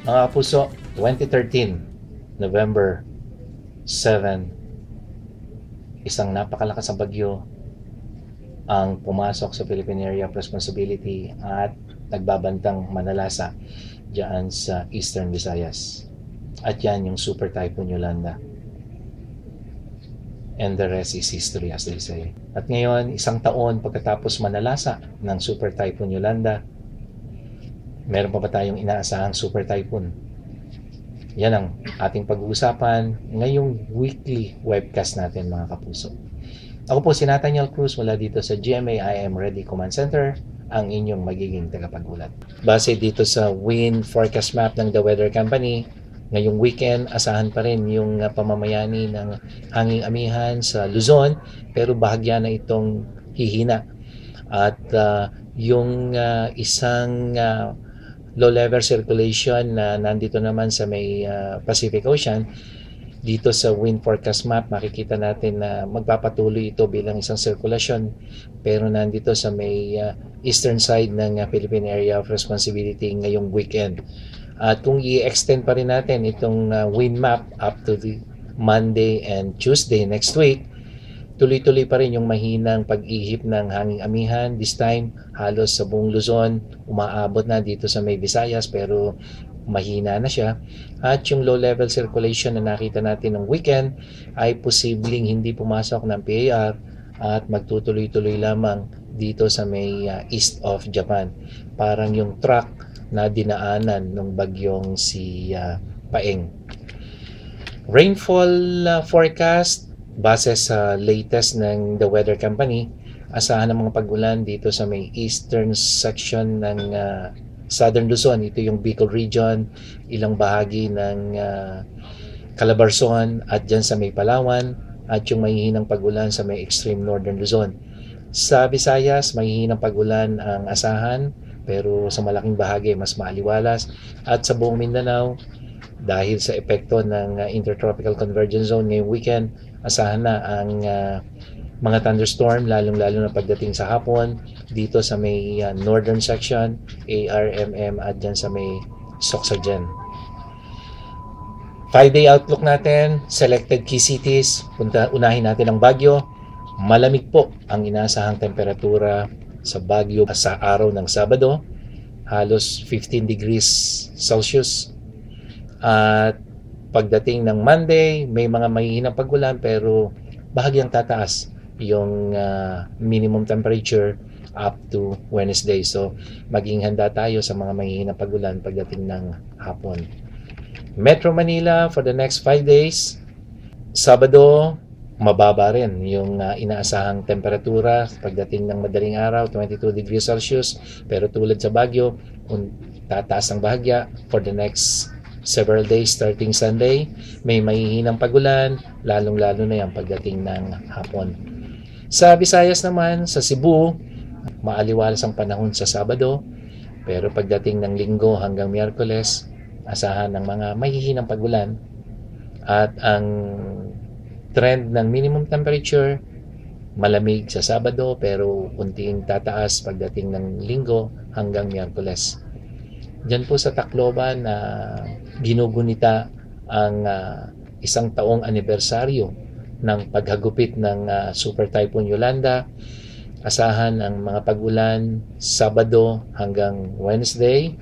Mga kapuso, 2013, November 7, isang napakalakas na bagyo ang pumasok sa Philippine Area of Responsibility at nagbabantang manalasa diyan sa Eastern Visayas. At yan yung Super Typhoon Yolanda. And the rest is history, as they say. At ngayon, isang taon pagkatapos manalasa ng Super Typhoon Yolanda, meron pa ba tayong inaasahang Super Typhoon? Yan ang ating pag-uusapan ngayong weekly webcast natin, mga kapuso. Ako po si Nathaniel Cruz mula dito sa GMA I Am Ready Command Center, ang inyong magiging tagapag-ulat. Base dito sa wind forecast map ng The Weather Company, ngayong weekend asahan pa rin yung pamamayani ng hanging amihan sa Luzon, pero bahagya na itong hihina. At yung isang low-level circulation na nandito naman sa may Pacific Ocean, dito sa wind forecast map, makikita natin na magpapatuloy ito bilang isang sirkulasyon, pero nandito sa may eastern side ng Philippine Area of Responsibility ngayong weekend. At kung i-extend pa rin natin itong wind map up to the Monday and Tuesday next week, tuloy-tuloy pa rin yung mahinang pag-ihip ng hanging amihan. This time, halos sa buong Luzon, umaabot na dito sa may Visayas, pero mahina na siya. At yung low-level circulation na nakita natin ng weekend ay posibleng hindi pumasok ng PAR at magtutuloy-tuloy lamang dito sa may east of Japan. Parang yung track na dinaanan ng bagyong si Paeng. Rainfall forecast, base sa latest ng The Weather Company, asahan ng mga pag-ulan dito sa may eastern section ng Southern Luzon. Ito yung Bicol region, ilang bahagi ng Calabarzon at dyan sa may Palawan, at yung mahihinang pag-ulan sa may extreme northern Luzon. Sa Visayas, mahihinang pag-ulan ang asahan, pero sa malaking bahagi mas maaliwalas. At sa buong Mindanao, dahil sa epekto ng Intertropical Convergence Zone ngayong weekend, asahan na ang mga thunderstorm, lalong-lalo na pagdating sa hapon dito sa may northern section, ARMM, at dyan sa may Soxagen. 5-day outlook natin, selected key cities. Unahin natin ang Baguio. Malamig po ang inaasahang temperatura sa Baguio sa araw ng Sabado, halos 15 degrees Celsius. At pagdating ng Monday, may mga mahihinang pag-ulan, pero bahagyang tataas yung minimum temperature up to Wednesday. So maging handa tayo sa mga mahihinang pag-ulan pagdating ng hapon. Metro Manila for the next 5 days, Sabado, mababa rin yung inaasahang temperatura pagdating ng madaling araw, 22 degrees Celsius. Pero tulad sa Baguio, tataas ang bahagya for the next several days starting Sunday. May mahihinang pag-ulan, lalong-lalo na yan pagdating ng hapon. Sa Visayas naman, sa Cebu, maaliwalas ang panahon sa Sabado, pero pagdating ng Linggo hanggang Miyerkules, asahan ng mga mahihinang pag-ulan. At ang trend ng minimum temperature, malamig sa Sabado, pero unting tataas pagdating ng Linggo hanggang Miyerkules. Diyan po sa Tacloban na ginugunita ang isang taong anibersaryo ng paghagupit ng Super Typhoon Yolanda. Asahan ang mga pag-ulan Sabado hanggang Wednesday,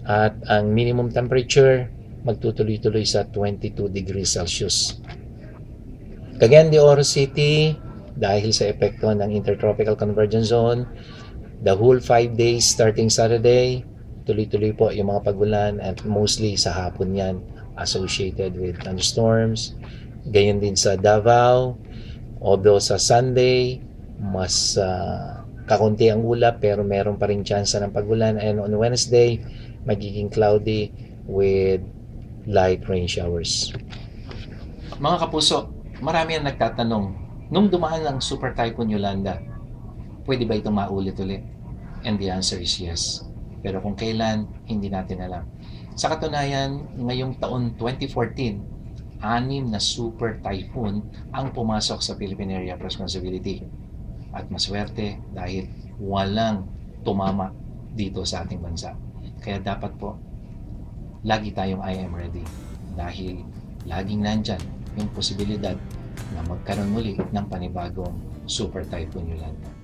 at ang minimum temperature magtutuloy-tuloy sa 22 degrees Celsius. Cagayan de Oro City, dahil sa epekto ng Intertropical Convergence Zone, the whole 5 days starting Saturday, tuloy-tuloy po yung mga pag-ulan, at mostly sa hapon yan associated with thunderstorms. Gayon din sa Davao, although sa Sunday mas kakunti ang ulap, pero meron pa rin chance ng pag-ulan, and on Wednesday magiging cloudy with light rain showers. Mga kapuso, marami ang nagtatanong, nung dumaan ang Super Typhoon Yolanda, pwede ba itong maulit ulit? And the answer is yes. Pero kung kailan, hindi natin alam. Sa katunayan, ngayong taon 2014, 6 na Super Typhoon ang pumasok sa Philippine Area of Responsibility. At maswerte dahil walang tumama dito sa ating bansa. Kaya dapat po lagi tayong I am ready dahil laging nandyan yung posibilidad na magkaroon muli ng panibagong Super Typhoon Yolanda.